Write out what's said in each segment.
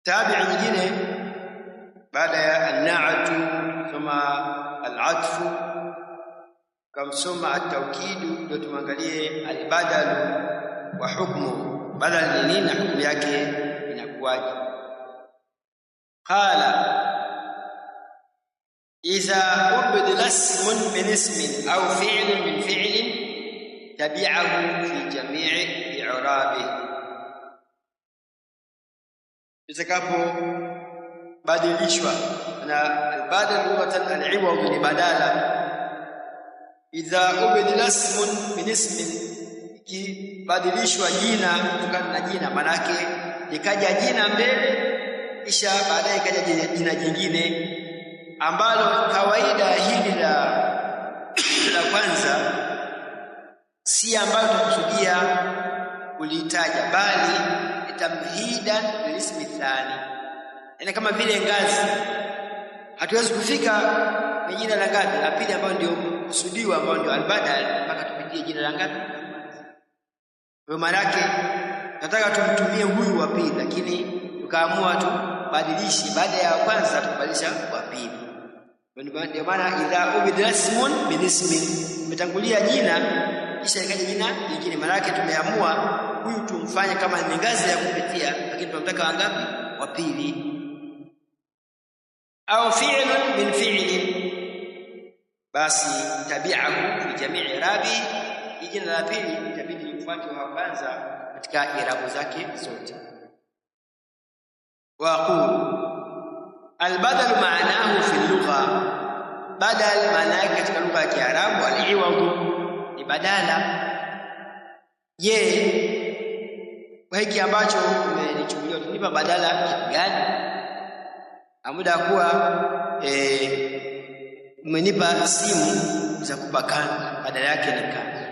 tabi'i nyingine baada ya an-na'tu thumma al-'atfu kamsoma at-tawkid ndio tuangalie al-badal wa hukmu. Badal ni nini na hukumu yake inakuwaje? Qala idha ubdila ismun min ismin aw fi'lun min fi'lin tabi'ahu fi jami'i i'rabihi. Itakapo badilishwa na al-badal lughatan al-'iwad ni badala. Idha ubdila ismun min ismin, ikibadilishwa jina kutokana na jina, manake ikaja jina mbele kisha baadaye ikaja jina jingine ambalo kawaida hili la kwanza si ambalo tunakusudia kulitaja, bali tamhidan lilismi thani. Yani kama vile ngazi, hatuwezi kufika kwenye jina la ngazi la pili ambalo ndio kusudiwa, ambalo ndio albadal, mpaka tupitie jina la ngazi. Kwa maana yake nataka tumtumie huyu wa pili, lakini tukaamua tubadilishe baada ya kwanza tukabadilisha wa pili. Ndio maana idha ubidila ismun min ismin, umetangulia jina kisha ikaja jina lingine, maana yake tumeamua huyu tumfanye kama ni ngazi ya kupitia, lakini tunataka wangapi? Wa pili. Au fi'lun min fi'lin, basi tabi'ahu fi jami'i i'rabi, jina la pili itabidi lifuate wa kwanza katika i'rabu zake zote. Wa aqul al-badal ma'nahu fi al-lugha, badal maana yake katika lugha ya Kiarabu al-iwad ni badala. Je, kwa hiki ambacho umenichukulia tunipa badala kitu gani? Amuda kuwa umenipa simu za kupakana, badala yake ni kazi.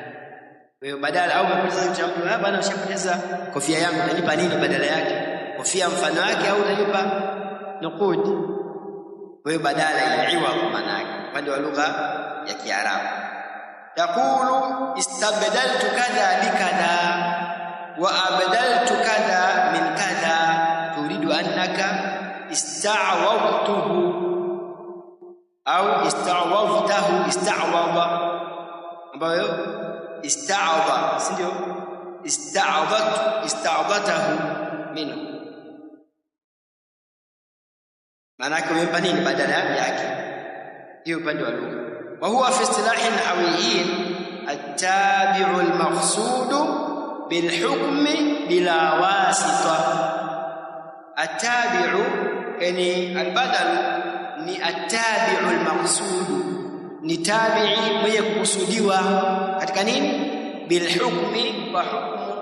Kwa hiyo badala, au umepoteza mtu bana, ushapoteza kofia yangu, utanipa nini badala yake? Kofia mfano wake, au utanipa nuqud? Kwa hiyo badala iliwa maana yake upande wa lugha ya Kiarabu. Taqulu istabdaltu kadha bikadha wa abdaltu kadha min kadha, turidu annaka ista'wadtuhu au ista'wadtahu, ista'wada ambayo ista'wada, si ndio? Ista'wadtahu minhu, maana yake umempa nini badala yake? Hiyo upande wa lugha. Wa huwa fi istilahi an-nahwiyyin at-tabi'u al-maqsud bil-hukm bila wasita. At-tabi'u yani al-badal ni at-tabi'u al-maqsud, ni tabi'i mwenye kukusudiwa katika nini? Bil-hukmi, wa hukmu,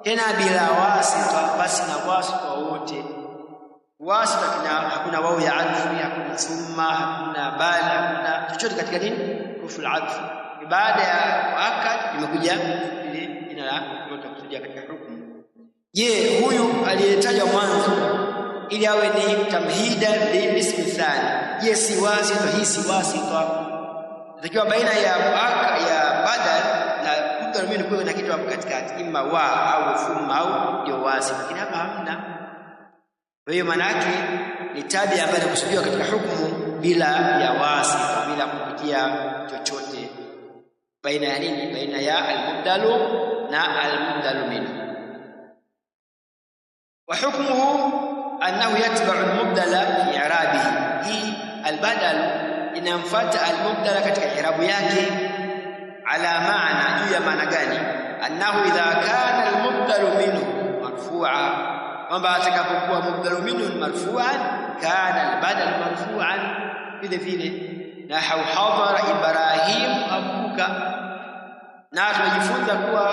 tena bila wasita, basi na wasita wote. Wasita hakuna wao ya adfu, hakuna thumma, hakuna bala, hakuna chochote katika nini? Kufu al-adfu. Baada ya muakkad imekuja ile jina la yote kusudia katika hukumu. Je, huyu aliyetajwa mwanzo ili awe ni tamhida lilismi thani, je si wasita? Hii si wasita. Takiwa baina ya ya badal na mudhari mimi kuwe na kitu hapo katikati, imma wa au thumma au ndio wasita, lakini hapa hamna. Kwa hiyo maana yake ni tabia ambayo inakusudiwa katika hukumu bila ya wasita, bila kupitia chochote baina ya nini? Baina ya al-mubdalu na al-mubdalu minhu. Wa hukmuhu annahu yatba'u al-mubdala fi i'rabihi, hii al-badal inamfuata al-mubdala katika i'rabu yake. Ala maana, juu ya maana gani? Annahu idha kana al-mubdalu minhu marfu'a, kwamba atakapokuwa mubdalu minhu marfu'an kana al-badal marfu'an vile vile. Na hadhara Ibrahim abuka, na tunajifunza kuwa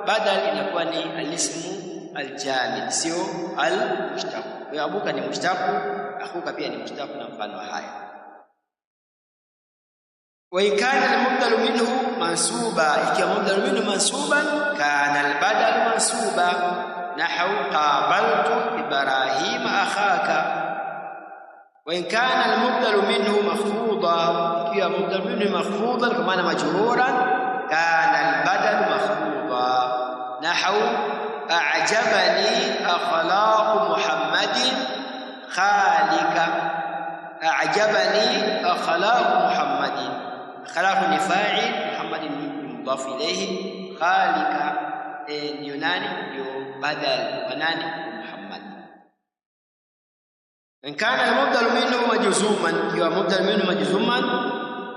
badal inakuwa ni al-ismu al-jamid, sio al-mushtaq. Kwa abuka ni mushtaq, akhuka pia ni mushtaq na mfano haya. Wa kana al-mubdalu minhu mansuba, ikiwa mubdalu minhu mansuban kana al-badal mansuba. نحو قابلت إبراهيم أخاك. وإن كان المبدل منه مخفوضا، كي مبدل منه مخفوضا كما مجرورا كان البدل مخفوضا. نحو أعجبني أخلاق محمد khalika a'jabani akhlaq Muhammadin. Akhlaq ni fa'il, Muhammadin ni mudaf ilayhi, khalika ndio nani? Ndio badal wa nani? Muhammad. In kana al-mubdal minhu majzuman, kiwa mubdal minhu majzuman,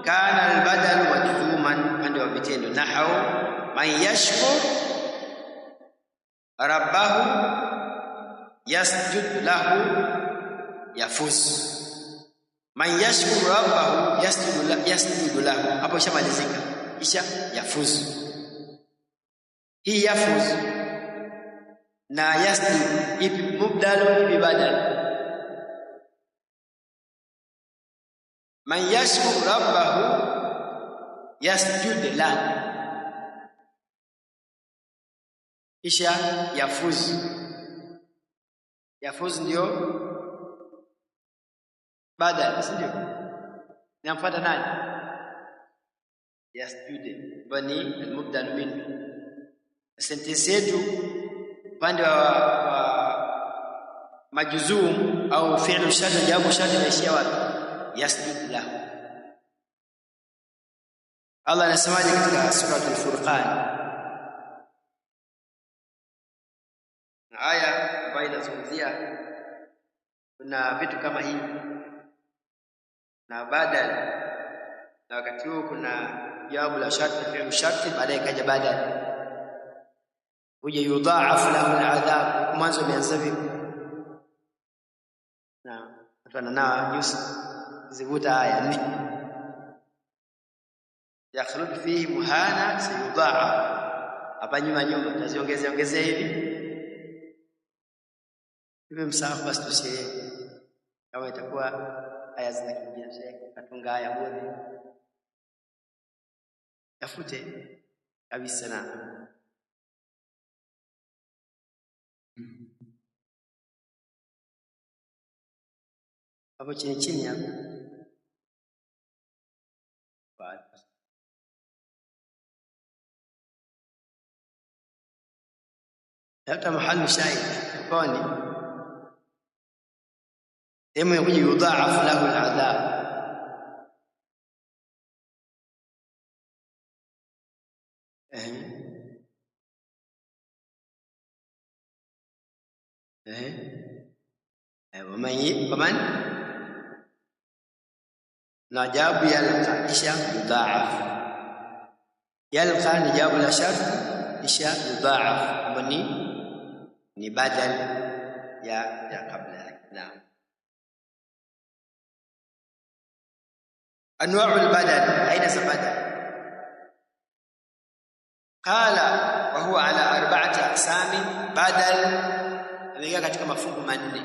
kana al-badal majzuman pande wa vitendo. Nahau man yashkur rabbahu yasjud lahu yafuz. Man yashkur rabbahu yasjudu lahu, hapo ishamalizika, kisha yafuz. Hii yafuz na yasjud ipi mubdal ipi badal? Man yashkur rabbahu yasjud lahu, kisha yafuz. Yafuz ndio badal, si ndio? Namfuata nani? Yasjud bani al-mubdal minhu. Sentensi yetu upande wa majzum au fi'lu shart, jawabu shart inaishia wapi? Yasjud lahu. Allah anasemaje katika sura al-Furqan, na aya ambayo inazungumzia kuna vitu kama hivi na badal, na wakati huo kuna jawabu la shart na fi'lu shart, baadaye kaja badal. Huja yudha'af lahu al'adhab, mwanzo umeanza vipi? Na watu wananawa nyusi zivuta aya nne, yakhlud fihi muhana sayudha'af. Hapa nyuma taziongezea hivi msahafu, basi tusiye kama itakuwa aya zinakimbia shekhi katunga aya bure, tafute kabisa. Na hapo chini hapo hata mahali shahid kwani ema yakuja yudha'af lahu al'adhab. ومن نجاب يلقى إشاء يضاعف. يلقى نجاب لا شرط إشاء يضاعف ni badal ya kabla. Naam. Anwa'ul badal, aina za badal. Qala wa huwa ala arba'ati aqsami. Badal ameingia katika mafungu manne.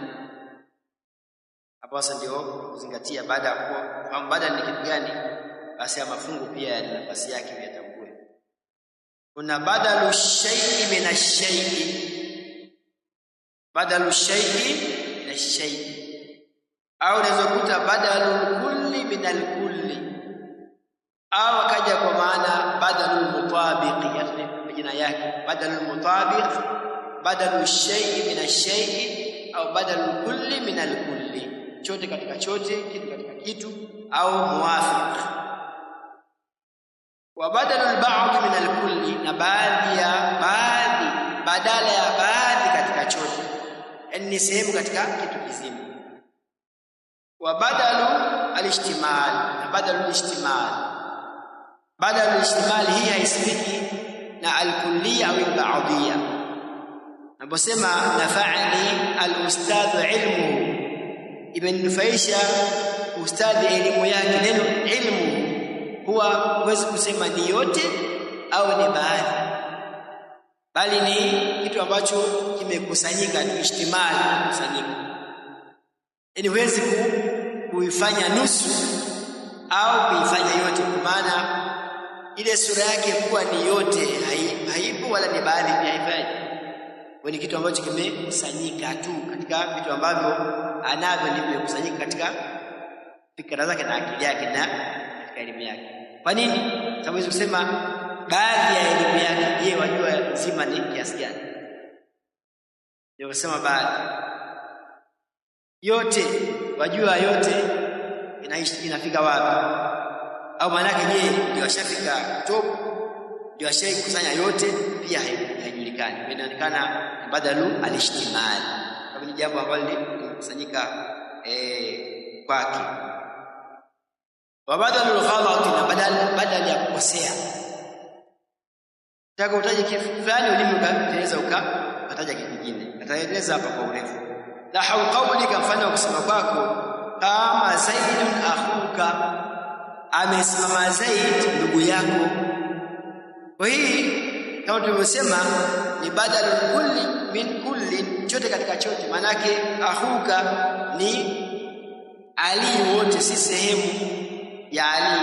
Hapo sasa ndio kuzingatia baada ya kuwa badal ni kitu gani, basi ya mafungu pia yana nafasi yake yatambue. Kuna badalu shay'i min ash-shay'i, badalu shay'i min ash-shay'i, au unaweza kukuta badalu kulli min al-kulli, au akaja kwa maana badalu mutabiq, yani jina yake badalu mutabiq, badalu shay'i min ash-shay'i, au badalu kulli min al-kulli, chote katika chote, kitu katika kitu, au muwafiq. Wa badalu al-ba'd min al-kulli, na baadhi badala ya baadhi katika chote, yani sehemu katika kitu kizima. Wa badalu al-ishtimal, na badalu al-ishtimal. Badalu al-ishtimal hii haisimiki na al-kulliyya au al-ba'diyya. Naposema nafa'ani al-ustadh ilmu, imenufaisha ustadhi elimu yake. Neno ilmu huwa huwezi kusema ni yote au ni baadhi, bali ni kitu ambacho kimekusanyika, ni ishtimali, kusanyika. Yaani huwezi kuifanya nusu au kuifanya yote, kwa maana ile sura yake kuwa ni yote haipo, wala ni baadhi pia haifanyi. Ni kitu ambacho kimekusanyika tu katika vitu ambavyo anavyo, ndivyo vimekusanyika katika fikra zake na akili yake na katika elimu yake. Kwa nini? Sababu hizo kusema baadhi ya elimu yake, je, wajua nzima ni kiasi gani? Ndio kusema baadhi. yote, wajua yote inafika wapi? Au maana yake je, ndio ashafika top, ndio ashakusanya yote? Pia haijulikani. Inaonekana badalu alishtimal, kama ni jambo ambalo limekusanyika kwake. Wa badalu alghalat, na badal ya kukosea. Taka utaje kitu fulani ulimkaeleza ukataja kitu kingine, ataeleza hapa kwa urefu. La hawqaulika, mfano kusema kwako kama Zaidun akhuka, amesimama Zaid ndugu yako. Kwa hii kama tulivyosema ni badalu kulli min kulli, chote katika chote. Maana yake akhuka ni Ali wote, si sehemu ya Ali.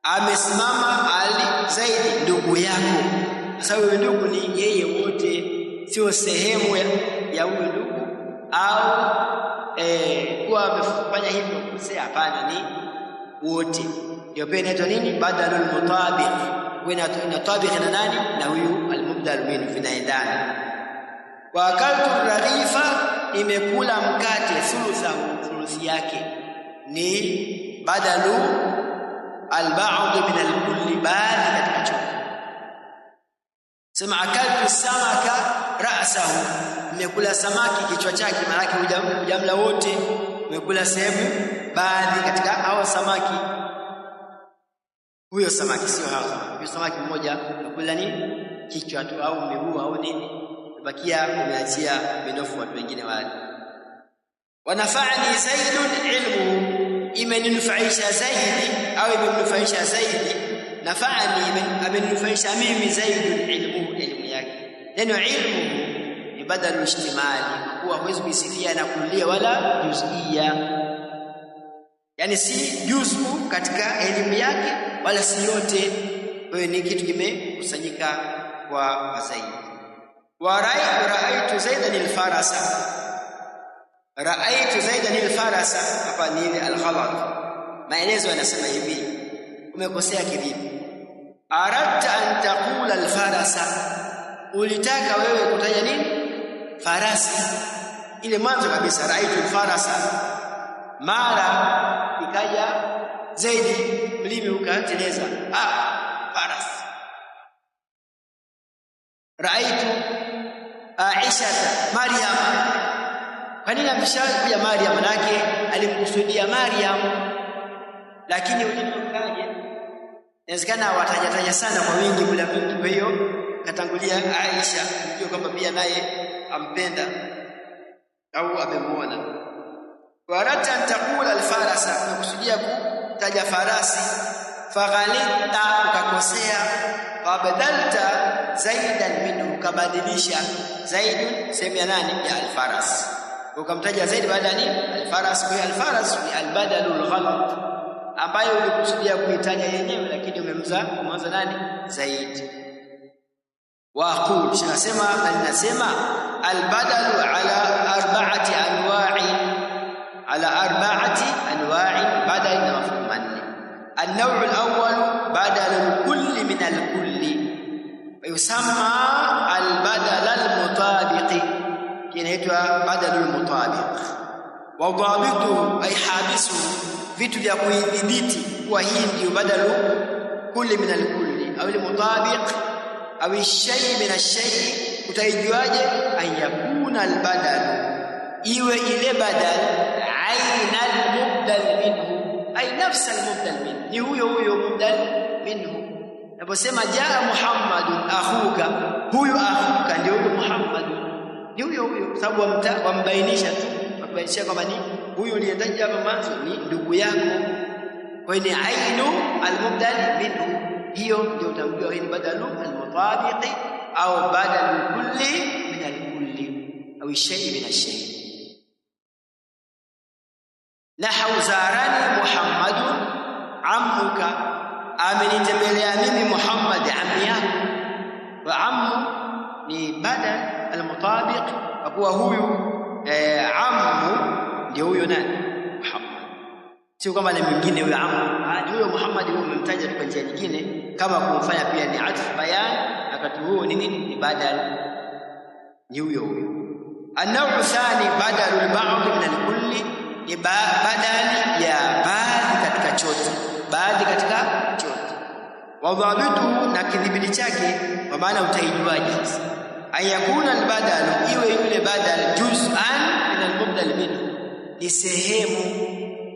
Amesimama Ali Zaid ndugu yako, kwa sababu ndugu ni yeye wote, sio sehemu ya huyo ndugu au kuwa amefanya hivyo kukosea. Hapana, ni wote. Ndio pia inaitwa nini? Badalul mutabiq. Inatabiq na nani? Na huyu almubdal minhu, vinaendana. Wa akaltu raghifa, imekula mkate, thuluthi yake ni badalu alba'd min alkulli, baadhi katika chote. Sema akaltu samaka ra'sahu, nimekula samaki kichwa chake, maana yake hujamla wote, umekula sehemu baadhi katika hao samaki. Huyo samaki sio hao, huyo samaki mmoja umekula ni kichwa tu au miguu au nini, bakia umeachia minofu watu wengine wale. Wanafa'ani Zaidun ilmu, imeninufaisha Zaidi au imeninufaisha Zaidi. Nafa'ani, ameninufaisha mimi Zaidun ilmu, elimu yake. Neno ilmu ni badalu ishtimali, kuwa huwezi kusifia na kulia wala juzia, yani si juz'u katika elimu yake wala si yote. Kwa hiyo ni kitu kimekusanyika kwa Zaid. Wa ra'aytu Zaidan al-farasa, ra'aytu Zaidan al-farasa, hapa ni ile al-ghalat. Maelezo yanasema hivi, umekosea kivipi? Aradta an taqula al-farasa, ulitaka wewe kutaja nini? Farasi. Ile mwanzo kabisa ra'aytu al-farasa, mara ikaja Zaidi, mlimi ukateleza, farasi. Ra'aytu Aisha Maryam, kwa nini ameshakuja Maryam? Manake alimkusudia Maryam, lakini ulipokaje inawezekana watajataja sana kwa wingi muda mwingi, kwa hiyo katangulia Aisha, ndio kwamba pia naye ampenda au amemuona. Warata taqula alfarasa, nakusudia kutaja farasi. Faghalita, ukakosea. Fabadalta Zaidan minhu, ukabadilisha Zaidun sehemu ya nani? Ya alfaras, ukamtaja Zaid baada ya nini? Alfaras. Kwa alfaras ni albadalul ghalat, ambayo ulikusudia kuitaja yenyewe lakini umemza nani? Zaid. Wa aqul, tunasema ninasema albadalu ala arba'ati anwa'i, badal na mafhum manne. النوع الأول بدل الكل من الكل، ويسمى البدل المطابق، inaitwa badalul mutabiq. Wa dhabitu ay habisu, vitu vya kuidhibiti kwa hii ndio badalu kulli min alkulli au almutabiq au alshay min alshay. Utaijuaje? Ayakuna albadal, iwe ile badal aina almubdal minhu, ay nafs almubdal minhu, ni huyo mubdal minhu. Naposema jaa Muhammadun akhuka, huyo akhuka ndio huyo Muhammadun, ni huyo sababu wambainisha tu, wambainisha kwamba ni huyo uliyetaja hapa mwanzo ni ndugu yako. Kwa hiyo ni ainu almubdal minhu, hiyo ndio utamjua hii ni badalu almutabiqi au badalu kulli min alkulli au shay min alshay. Nahau zarani Muhammadun ammuka, amenitembelea mimi Muhammad ammi yako. Wa ammu ni badal almutabiq, kwa huyu ammu ndio huyo nani? Muhammad. Sio kama ni mwingine huyo ammu, huyo Muhammad huyo umemtaja kwa njia nyingine kama kumfanya pia ni atf bayan, wakati huo ni nini? Ni badal, ni huyo. النوع الثاني بدل البعض من الكل ni badali ya baadhi katika chote, baadhi katika chote. Wadhabitu, na kidhibiti chake, kwa maana utaijuaje sasa? Ayakuna albadalu, iwe yule badal juz'an min almubdal minhu, ni sehemu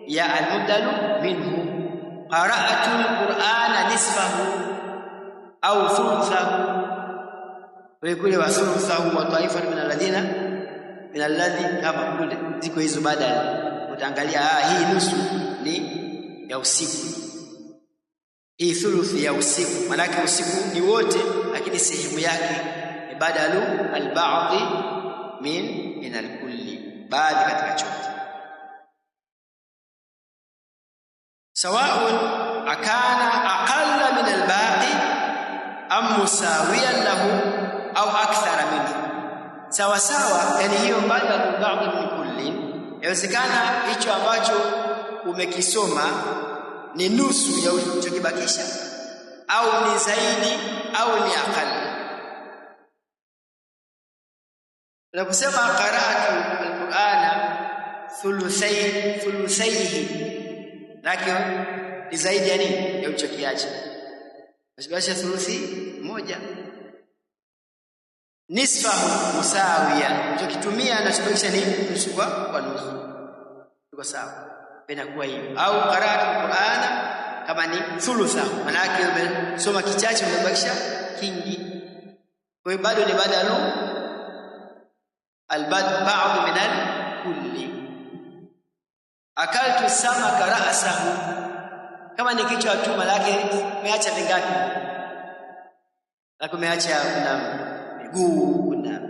ya almubdalu minhu. Qara'atu alqur'ana nisfahu au thuluthahu, wa kule wa thuluthahu wa taifatu min alladhina min alladhi, kama kule ziko hizo badali. Utaangalia hii nusu ni ya usiku, hii thuluthi ya usiku, maana usiku ni wote, lakini sehemu yake ni badalu al-ba'd min al-kulli, baadhi katika chote. Sawa'un akana aqalla min al-baqi am musawiyan lahu au akthara minhu, sawa sawa. Yani hiyo badalu al-ba'd min kulli, inawezekana hicho ambacho umekisoma ni nusu ya ulichokibakisha, au ni zaidi au ni akali. Tunaposema qara'atu al-Qur'ana thuluthaihi, lakini ni zaidi ya nini? Ya ulichokiacha. Basi thuluthi moja. Nisfahu musawiya, ukitumia na kubakisha ni nusu kwa nusu, tuko sawa, inakuwa hiyo. Au qara'atu al-Qur'ana kama ni thulutha, maana yake umesoma kichache umebakisha kingi, kwa hiyo bado ni badalu al-ba'd min al-kulli. Akaltu samaka ra'sahu, kama ni kichwa tu, maana yake umeacha vingapi? Lakini umeacha kuna miguu, kuna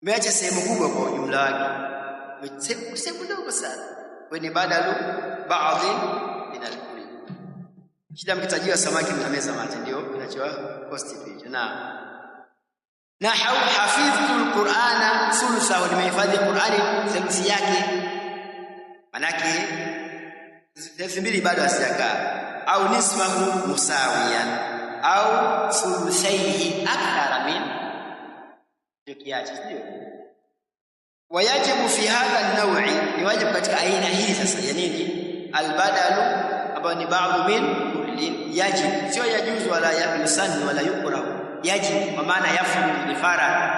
umeacha sehemu kubwa kwa ujumla wake, sehemu ndogo sana, kwa ni badalu ba'd min al-kulli. Shida mkitajiwa samaki na meza mate, ndio inachoa constitute. Na hafidhtu al-Qur'ana thulutha, nimehifadhi Qur'ani thuluthi yake, manake thuluthi mbili bado asijakaa. Au nismahu musawiyan au thuluthaihi akthara min, tukiacha ndio. Wayajibu fi hadha an-naw'i, ni wajibu katika aina hii sasa ya nini, al-badalu ambayo ni ba'd min kulli. Yajib, sio yajuzu wala yusannu wala yukrah, yajib kwa maana yafuru, ni faradhi,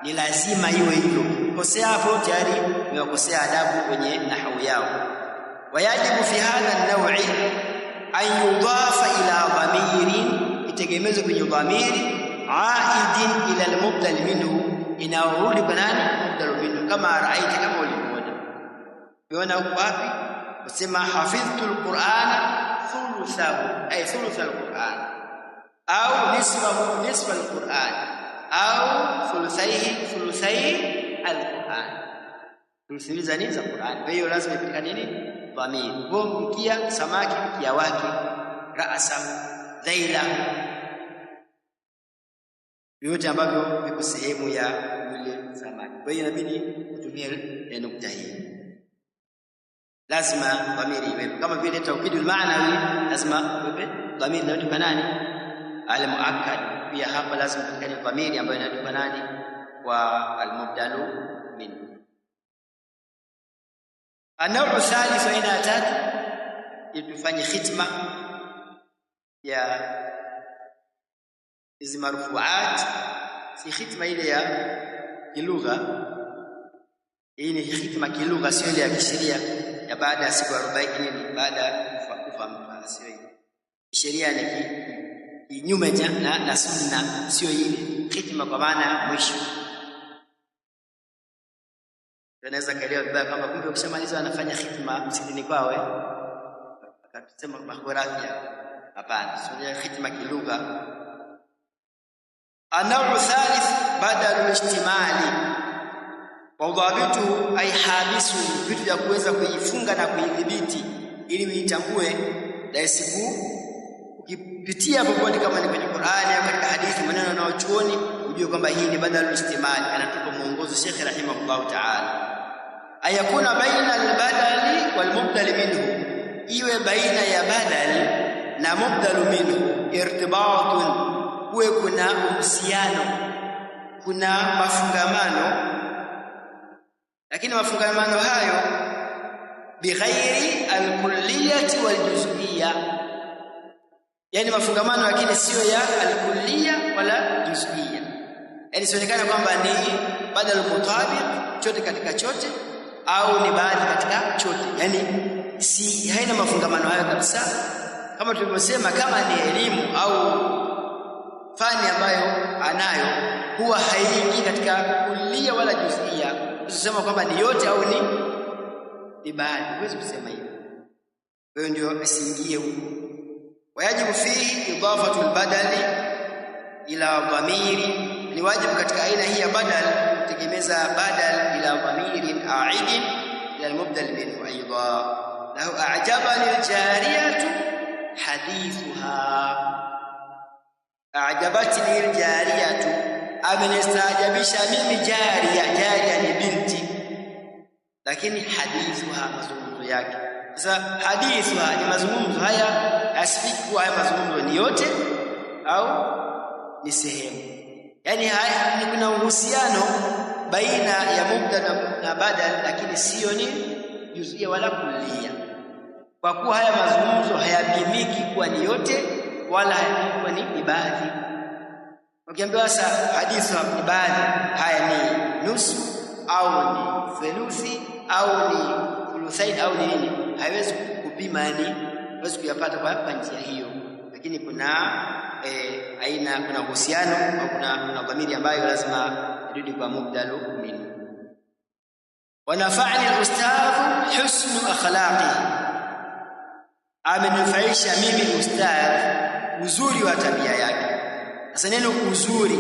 ni lazima iwe hivyo. Kosea hapo tayari umekosea adabu kwenye nahwu yao. Wayajibu fi hadha an-naw'i an yudafa ila dhamirin, itegemezwe kwenye dhamiri aidin ila al-mubdal minhu, inaurudi kwa nani? Mubdal minhu. Kama raaita, kama ulimuona, unaona huko wapi? Usema hafidhtu al-Qur'ana thuluthahu, ay thuluthal Qur'an, au nisfahu nisfal Qur'an, au thuluthai al-Qur'an, thuluthi za Qur'an. Kwa hiyo lazima ipatikane nini? Dhamiri. Kwa mkia samaki, mkia wake, ra'sa, dhaila, yote ambavyo viko sehemu ya yule samaki. Kwa hiyo inabidi kutumia nukta hii, lazima dhamiri iwe kama vile tawkidul ma'nawi, lazima iwe dhamiri inatoka nani? Al-muakkad. Pia hapa lazima ipatikane dhamiri ambayo inatoka nani? Wa al-mubdalu min. An-naw'u thalith, aina ya tatu, itufanye khitma ya hizi marfu'at, si khitma ile ya kilugha. Hii ni khitma kilugha, sio ile ya kisheria ya baada ya siku 40 baada ya kufa mtu, sio hiyo. Sheria ni kinyume na sunna, sio ile khitma kwa maana mwisho. Tunaweza kaelewa vibaya kama kumbe ukishamaliza anafanya khitma msikitini kwao, akasema mahurafi. Hapana, sio khitma kilugha. An-naw'u thalith badalu al-ihtimali wa udhabitu, ay habisu, vitu vya kuweza kuifunga na kuidhibiti ili uitambue la siku ukipitia popote, kama ni kwenye Qur'ani au katika hadithi, maneno na wachuoni, ujue kwamba hii ni badalu al-ihtimali. Anatupa mwongozo Sheikh rahimahullah ta'ala, ayakuna baina al-badali wal mubdal minhu, iwe baina ya badali na mubdal minhu irtibatun, kuwe kuna uhusiano, kuna mafungamano lakini mafungamano hayo bighairi alkulliyati waljuz'iyya, yani mafungamano lakini sio ya alkulliya wala juz'iyya, yani sionekana kwamba ni badal mutabiq chote katika chote au ni baadhi katika chote, yani si haina mafungamano hayo kabisa. Kama tulivyosema, kama ni elimu au fani ambayo anayo huwa haingii katika kulliya wala juz'iyya, usisema kwamba ni yote au ni baadhi, huwezi kusema hivyo. Kwa hiyo ndio asiingie huko. Wajibu fihi idafatu albadali ila dhamiri, ni wajibu katika aina hii ya badal kutegemeza badal ila dhamirin a'idin ila almubdal minhu aidan. Lahu a'jabani aljariyatu hadithuha, a'jabatni aljariyatu, amenistajabisha mimi jariya ni binti, lakini hadithuha mazungumzo yake. Sasa hadithuha ni mazungumzo haya, asifiki kuwa haya mazungumzo ni yote au ni sehemu, yani haya ni kuna uhusiano baina ya mubtada na badal, lakini sio ni juz'iyya wala kulliya, kwa kuwa haya mazungumzo hayapimiki kuwa ni yote wala hayapimiki kuwa ni baadhi. Ukiambiwa sasa hadithi ni baadhi, haya ni nusu au ni theluthi au ni thuluthain au ni nini, haiwezi kupima, yani haiwezi kuyapata kwa njia hiyo. Lakini kuna kuna uhusiano au kuna dhamiri ambayo lazima irudi kwa mubdalu min. Wanafa'ani al-ustadh husnu akhlaqi, amenufaisha mimi ustadh uzuri wa tabia yake. Sasa neno uzuri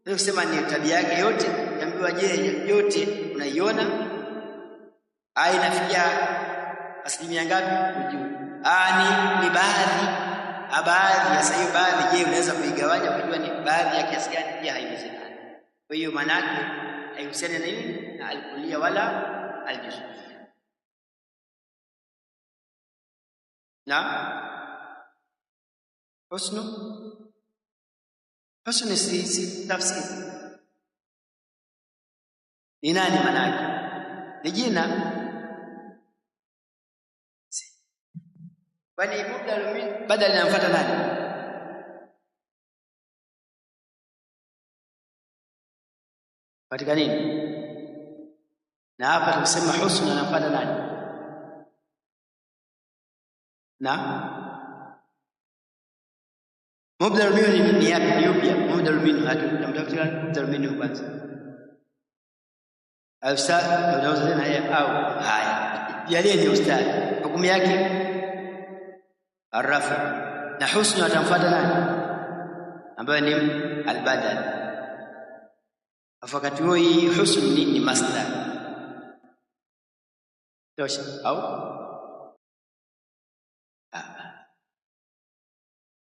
ndio kusema ni tabia yake yote, niambiwa je yote unaiona? Inafikia asilimia ngapi? Ujue ni baadhi, baadhi. Sasa hiyo baadhi, je unaweza kuigawanya kujua ni baadhi ya kiasi gani? Pia haiwezekani. Kwa hiyo maana yake haihusiani na nini, na alkulliya wala aljuz'iyya. Na husnu si tafsiri. Ni nani maana yake? Ni jina. Kwani mubdal min badal inamfuata nani? Katika nini? Na hapa tunasema husnu anamfuata nani? Na mubdal minhu ni yapi? Ni yupi? Mubdal minhu tunamtafuta mubdal minhu kwanza. Ustadh unaweza tena yeye au haya jalie ni ustadh, hukumu yake arrafa, na husnu atamfuata nani? Ambaye ni albadal. Wakati huo hii husnu ni masdar tosha au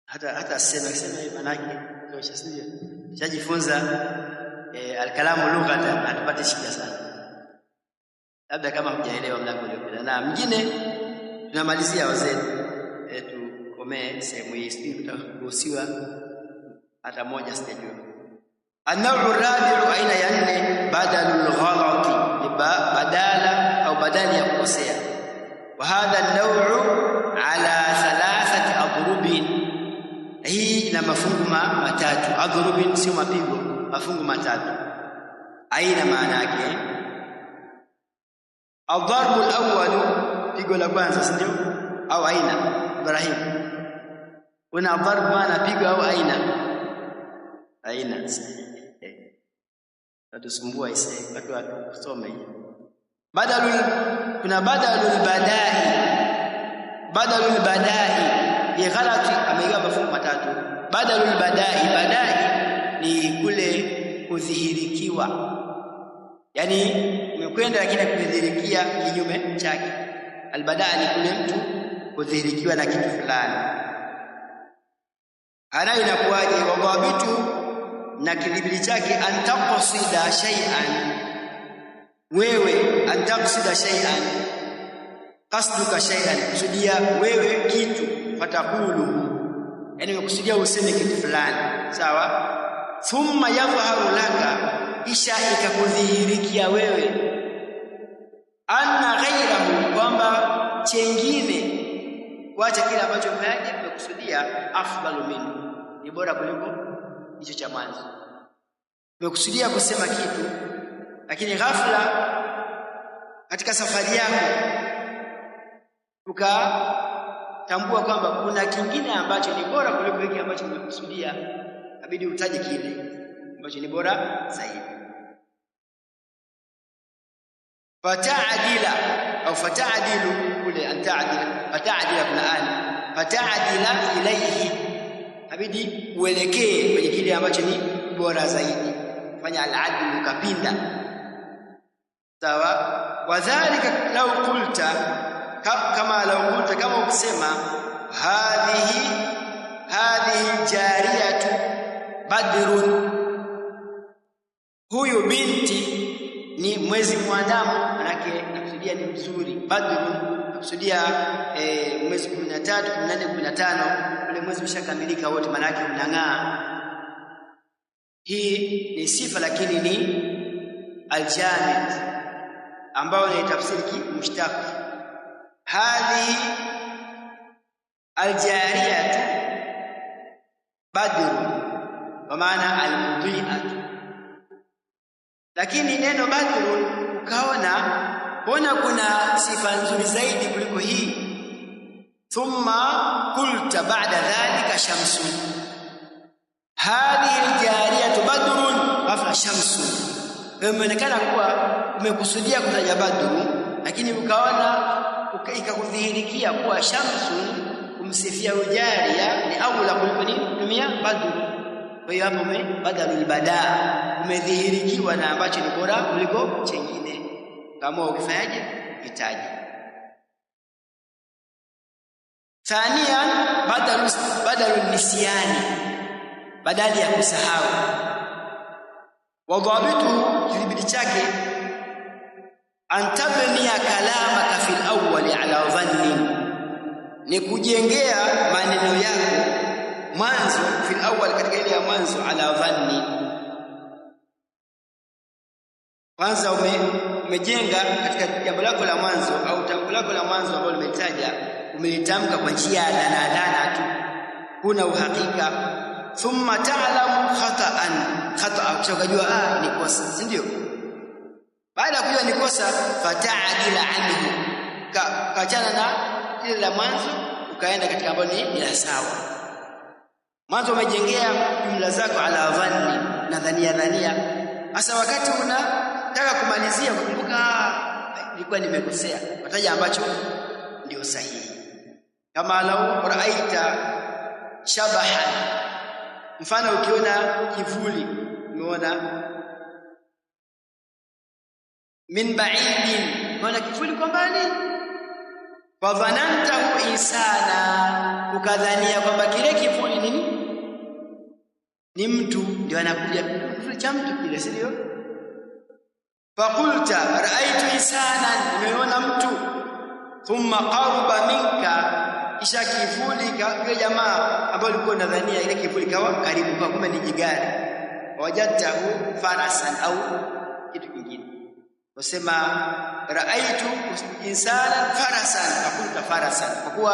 hata sema maana yake tosha, sio? Shajifunza alkalamu lughatan, hatupate shida sana, labda kama hujaelewa mlango uliopita. Na mwingine tunamalizia wazee tukomee sehemu hii, sisi tutaruhusiwa hata moja sijajua. An-naw'u ar-rabi'u, aina ya 4, badalul ghalati, badala au badali ya kukosea. Wa hadha an-naw'u ala thalathati adrubin, hii ina mafungu matatu. Adrubin sio mapigo, mafungu matatu. Aina maana yake ad-darbu al-awwal, pigo la kwanza, ndio au aina. Ibrahim, kuna ad-darbu maana pigo au aina? Aina. Tatusumbua ise watu wasome hii. Kuna badalul badai ni ghalati, ameigawa mafungu matatu. Badalul badai ni kule kudhihirikiwa, yani umekwenda lakini kudhihirikia kinyume chake. Albadai ni kule mtu kudhihirikiwa na kitu fulani. Ana inakuwaje? Wadhabitu, na kidhibiti chake, antaqsida shay'an, wewe antaqsida shay'an, qasduka shay'an, kusudia wewe kitu, fatakulu, yani umekusudia useme kitu fulani, sawa. Thumma yadhharu laka, kisha ikakudhihirikia wewe anna ghairahu, kwamba chengine kuacha kile ambacho umekusudia, afdalu minhu, ni bora kuliko hicho cha mwanzo. Umekusudia kusema kitu, lakini ghafla katika safari yako ukatambua kwamba kuna kingine ambacho ni bora kuliko hiki ambacho umekusudia, inabidi utaje kile ambacho ni bora zaidi. Fata'dila au fata'dilu, kule anta'dila, fata'dila kuna fata'dila ilayhi, inabidi uelekee kwenye kile ambacho ni bora zaidi, fanya al-adl, ukapinda. Sawa. Wadhālika law qulta, kama ukisema hadhihi jariyatu badrun, huyu binti ni mwezi mwandamo, manake nakusudia ni mzuri. Badrun nakusudia mwezi 13, 14, 15, ule mwezi ushakamilika wote, manake unang'aa. Hii ni sifa, lakini ni aljamid ambao ni tafsiri mushtaq. Hadhihi aljariyatu badrun, kwa maana almudhi'atu. Lakini neno badrun ukaona mbona kuna sifa nzuri zaidi kuliko hii. Thumma qulta ba'da dhalika shamsun, hadhihi aljariyatu badrun afla shamsun. Imeonekana kuwa umekusudia kutaja badru, lakini ukaona ikakudhihirikia kuwa shamsun kumsifia ujaria ni aula kuliko ni kutumia badru. Kwa hiyo hapo badalul badaa, umedhihirikiwa na ambacho ni bora kuliko chengine. Kama ukifanyaje ukitaje. Thania badalun nisyani, badali ya kusahau. Wadhabitu, kidhibiti chake, antabniya kalamaka fil awwali ala dhanni, ni kujengea maneno yako mwanzo, fil awwal, katika ile ya mwanzo, ala dhanni, kwanza umejenga katika jambo lako la mwanzo au tamko lako la mwanzo ambalo umetaja, umelitamka kwa njia ya dana tu, kuna uhakika. Thumma ta'lamu khata'a, kisha ukajua ni kosa, si ndio? Baada ya kujua ni kosa, fata'dila anhu, kachana na ile la mwanzo ukaenda katika ambalo ni la sawa. Mwanzo umejengea jumla zako ala dhanni, na dhania. Hasa wakati unataka kumalizia kukumbuka nilikuwa nimekosea, wataja ambacho ndio sahihi. Kama lau raaita shabahan, mfano ukiona kivuli, umeona min ba'idin, umeona kivuli kwa mbali, fa dhanantahu insana, ukadhania kwamba kile kivuli ni mtu, ndio anakuja kivuli cha mtu kile, si ndio? Faqulta ra'aytu insanan, nimeona mtu. Thumma qaruba minka, kisha kivuli kwa jamaa ambao ulikuwa unadhania ile kivuli kawa karibu kwa, kumbe ni jigari. Wajadtahu farasan, au kitu kingine. Wasema ra'aytu insanan farasan, faqulta farasan, kwa kuwa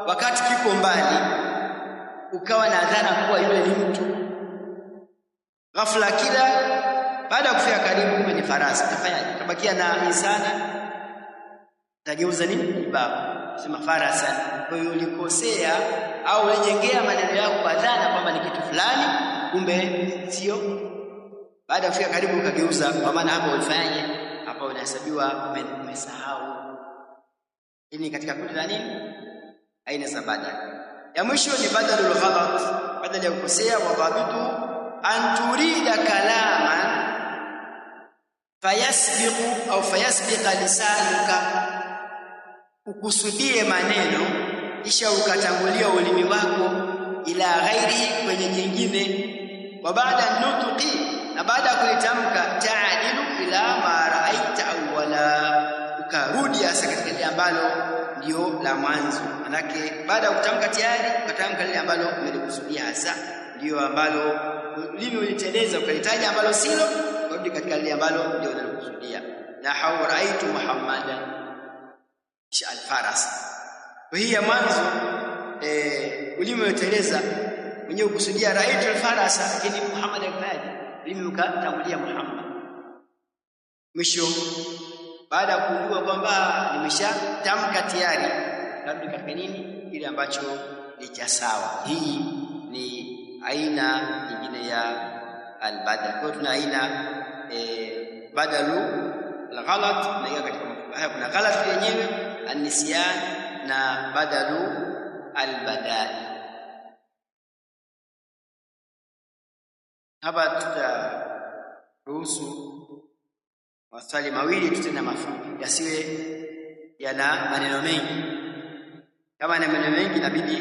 wakati kiko mbali ukawa na dhana kuwa yule ni mtu. Ghafla kila baada ya kufika karibu kumbe ni farasi. Tafanyaje? Tabakia na insana, tageuza nini? Babu. Sema farasan. Kwa hiyo ulikosea au ulijengea maneno yako kwa dhana kwamba ni kitu fulani, kumbe sio. Baada ya kufika karibu ukageuza, kwa maana hapo ulifanyaje? Hapa unahesabiwa umesahau. Hii katika kundi la nini? Aina za badal. Ya mwisho ni badalul ghalat, badala ya kukosea. Wadhabitu an turida kalaman fayasbiqu au fayasbiqa lisanuka, ukusudie maneno kisha ukatangulia ulimi wako ila ghairi, kwenye jingine. Wa baada nutqi, na baada ya kulitamka, ta'dilu ila ma ra'aita awwala, ukarudi hasa katika ile ambalo ndio la mwanzo. Manake baada ya kutamka tayari ukatamka lile ambalo umelikusudia hasa, ndio ambalo ulimi uliteleza ukalitaja ambalo silo, rudi katika lile ambalo ndio unalokusudia. Na hauraitu Muhammadan al-faras. Kwa hiyo mwanzo ulimi umeteleza mwenyewe ukusudia raitu al-faras, lakini Muhammad akaje ulimi ukatangulia Muhammad. Mwisho baada ya kujua kwamba nimeshatamka tayari, karudi katika nini kile ambacho ni cha sawa. Hii ni aina nyingine ya al-badal. Kwa tuna aina badalu al-ghalat, na katika haya kuna ghalat yenyewe an-nisyan na badalu al-badal. Hapa tutaruhusu maswali mawili tutena mafupi, yasiwe yana maneno mengi. Kama yana maneno mengi inabidi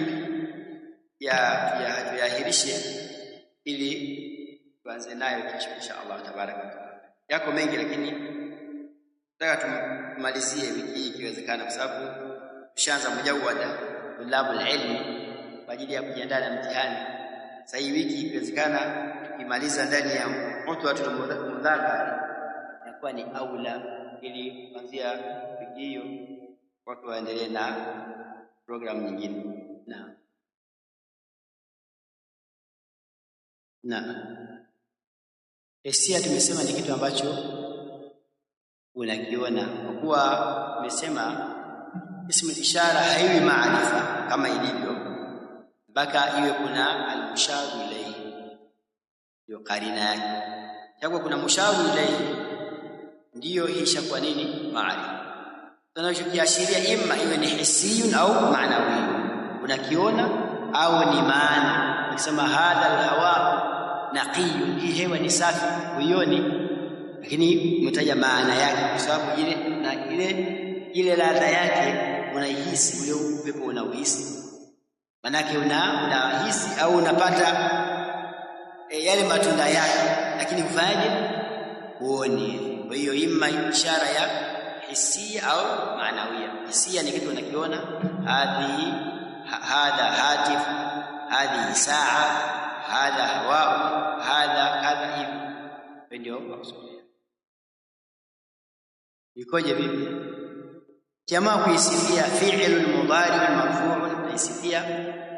tuyahirishe ili tuanze nayo kesho insha Allah tabaraka wa taala. Yako mengi lakini nataka tumalizie wiki hii ikiwezekana, kwa sababu tushaanza mujawada tulabul ilmi kwa ajili ya kujiandaa na mtihani. Sasa hii wiki ikiwezekana tukimaliza ndani ya mutwatul mudhakara inakuwa ni aula, ili kuanzia wiki hiyo watu waendelee na program nyingine. Na hisia tumesema ni kitu ambacho unakiona, kwa kuwa tumesema ismu ishara haiwi maarifa kama ilivyo, mpaka iwe kuna al-musharu ilayhi, ndio karina yake. Japo kuna musharu ilayhi ndiyo isha kwa nini maarifa. Tunachokiashiria imma iwe ni hisiyun au maanawi, unakiona au ni maana. Ukisema hadha al-hawa naqiyun, hii hewa ni safi, uioni, lakini umetaja maana yake, kwa sababu ile ladha yake unaihisi, ule upepo unauhisi, manake unahisi au unapata yale matunda yake, lakini ufanyaje? Uone. Kwa hiyo imma ishara ya hisia au maanawia. Hisia ni kitu unakiona, hadha hatif, hadhi saa, hadha hawa, hadha kadha, hivi ndio maksudi. Ikoje vipi? Jamaa kuisifia fi'lul mudhari marfu'un, kuisifia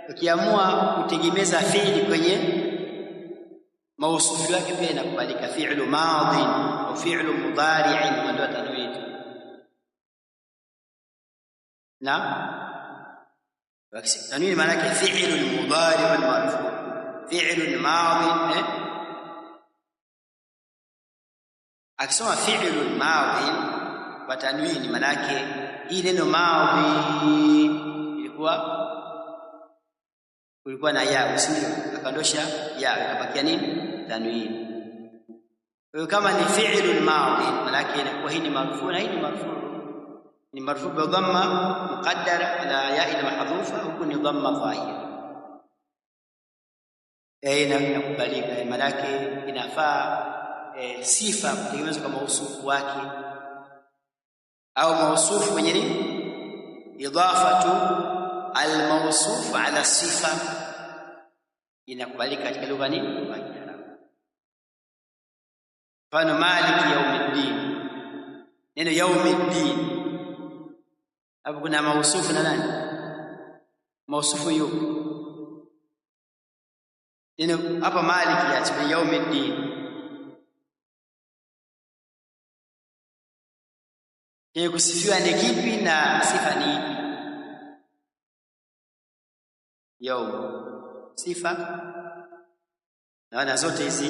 ukiamua kutegemeza fi'li kwenye mausufu wake pia inakubalika. Fi'lu madhi au fi'lu mudhari'in ndio tanwin. Na basi tanwin maana yake fi'lul mudhari' marfu', fi'lul madhi. Akisema fi'lul madhi kwa tanwin maana yake hii neno madhi kulikuwa na ya, usio akandosha ya, ikabakia nini? Tanwin. Kwa hiyo kama ni fi'lul madhi maana yake inakuwa hii ni marfu, na hii ni marfu bi dhamma muqaddara ala ya ila mahdhufa, huku ni dhamma dhahira. Inakubalika, maana yake inafaa sifa kutegemezwa kama mausufu wake au mausufu wenye nini, idafatu al-mawsuf ala sifa, inakubalika katika lugha nini, lugha ya Kiarabu. Mfano maliki yaumiddin, neno yaumiddin hapo kuna mausufu na nani? Mausufu yuko neno hapa maliki ya sifa yaumiddin, yeye kusifiwa ni kipi na sifa ni ipi? Yaum sifa, na zote hizi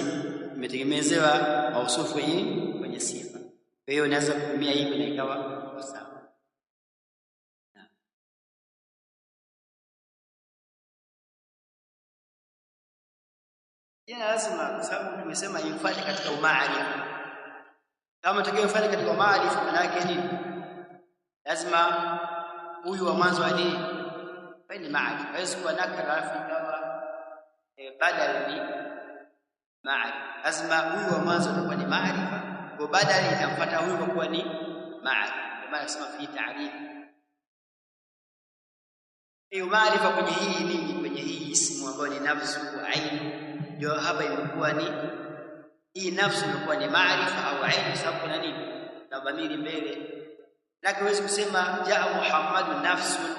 imetegemezewa mausufu kwenye sifa. Kwa hiyo unaweza kutumia hii na ikawa sawa. Lazima, kwa sababu tumesema ifanye katika umaarifa. Kama utakayofanya katika umaarifa maana yake nini? Lazima huyu wa mwanzo ali ni maarifa, hawezi kuwa nakara alafu ikawa badal ni maarifa. Lazima huyu wa mwanzo atakuwa ni maarifa, kwa badali itamfuata huyu kwa kuwa ni maarifa. Maana nasema fi ta'rif hiyo maarifa kwenye hii nini, kwenye hii ismu ambayo ni nafsu wa aini, ndio hapa imekuwa ni hii nafsu inakuwa ni maarifa au aini, sababu kuna nini na dhamiri mbele. Lakini huwezi kusema jaa Muhammadu nafsun,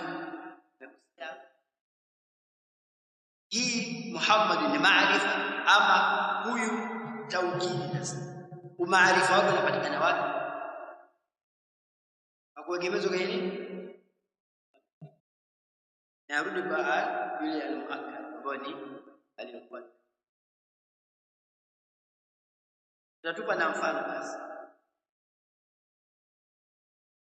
hii Muhammad ni maarifa ama huyu taukidi. Sasa umaarifa wako unapatikana wapi? Hakuegemezwa kwenye nini? Narudi kwa yule al-muakkad ambaye ni aliyokuwa. Tutatupa na mfano basi.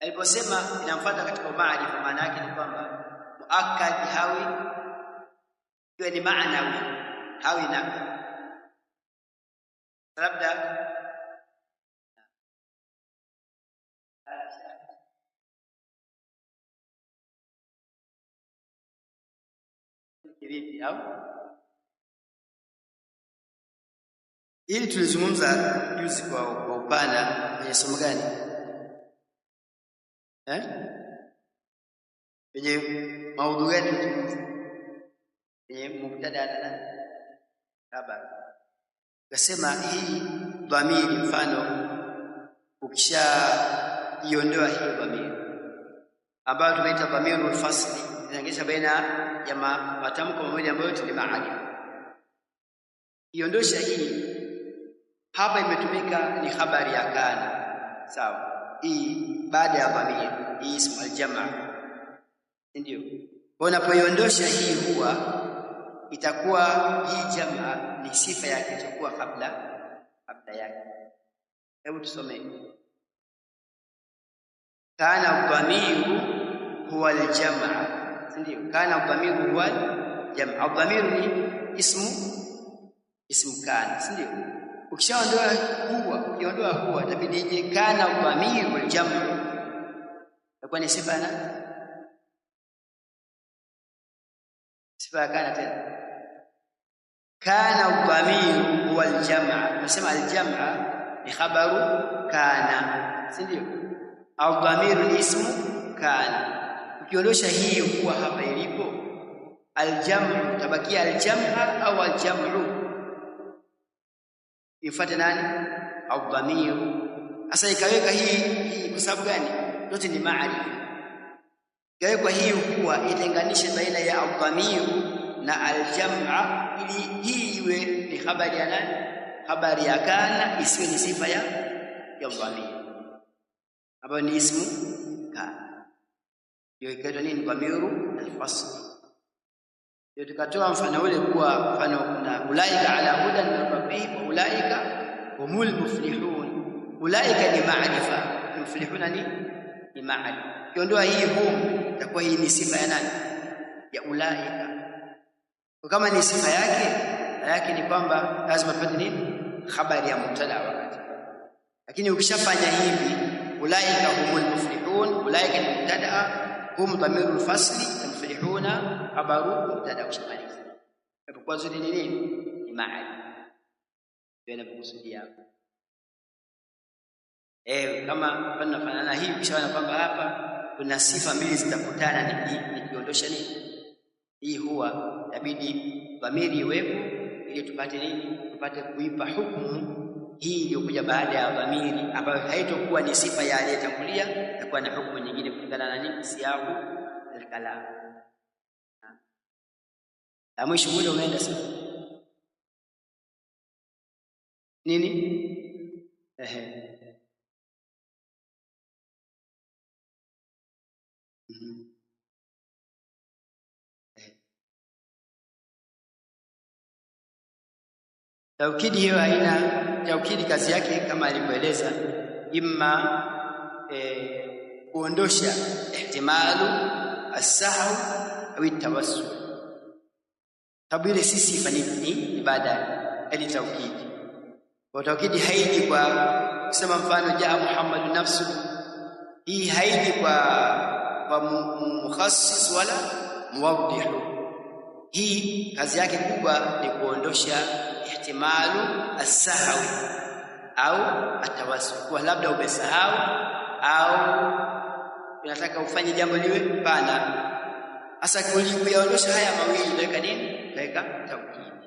Aliposema inamfuata katika maarifa, maana yake ni kwamba muakkad hawi iwe ni maanawi, hawi na labda vipi au ili tulizungumza juzi kwa upana kwenye somo gani kwenye maudhui gani kwenye mubtada na habari. Kasema hii dhamiri, mfano ukisha iondoa hii dhamiri ambayo tumeita dhamirul fasli, inaangisha baina ya matamko mawili ambayo ni maarifa. Iondosha hii hapa, imetumika ni habari ya kana, sawa? Hii baada ya dhamiri, hii ismu aljamaa, ndio unapoiondosha hii huwa itakuwa hii jamaa ni sifa yake, itakuwa kabla yake. Hebu tusome kana dhamiru huwa aljamaa, ndio kana dhamiru huwa jamaa. Dhamiru ni ismu kana, ndio. Ukishaondoa huwa, ukiondoa huwa itabidi ije kana dhamiru aljamaa, itakuwa ni sifa na sifa kana tena. Kana dhamiru huwa aljamaa, tunasema aljamaa ni khabaru kana, ndio. Au dhamiru ni ismu kana. Ukiondosha hii huwa hapa ilipo, aljamu tabakia aljamaa au aljamu, ifuate nani? Au dhamiru. Sasa ikaweka hii kwa sababu gani? Yote ni maarifa. Ikawekwa hii huwa itenganishe baina ya al-dhamiru na aljamaa, ili hii iwe ni habari ya nani? Habari ya kana, isiwe ni sifa ya dhamiru ambayo ni ismu kana. Hiyo ikaitwa nini? Dhamiru al-fasl. Ndio tukatoa mfano ule kuwa mfano kuna ulaika ala hudan min rabbihim wa ulaika humul muflihun. Ulaika ni maarifa, muflihuna ni maarifa. Kiondoa hii hum, itakuwa hii ni sifa ya nani? Ya ulaika. Kwa kama ni sifa yake ni kwamba lazima tupate nini? Habari ya mubtada wakati. Lakini ukishafanya hivi, ulaika humul muflihun, ulaika ni mubtada, hum dhamirul fasli, muflihuna khabaru mubtada, ushamaliza. Kwa zote ni nini? Ni maarifa. Ndio inapokusudia. Kama tunafanana hii, ukishaona kwamba hapa kuna sifa mbili zitakutana, nikiondosha hii huwa inabidi dhamiri iwepo ili tupate nini? Tupate kuipa hukumu hii iliyokuja baada ya dhamiri, ambayo haitokuwa ni sifa ya aliyetangulia, itakuwa na hukumu nyingine kulingana na nini? Siyaku al-kalam. Na mwisho muda unaenda sasa nini? Taukidi hiyo aina taukidi, kazi yake kama alivyoeleza, imma kuondosha ihtimalu as-sahw au at-tawassul. Sababu ile si sifa, ni badala ya taukidi. Kwa taukidi haiji kwa kusema mfano jaa Muhammadu nafsu, hii haiji kwa mukhassis wala muwaddihu. Hii kazi yake kubwa ni kuondosha ihtimalu as-sahwi au atawassul, kwa labda umesahau au unataka ufanye jambo liwe pana. Hasa kuyaondosha haya mawili, weka nini? Weka taukidi.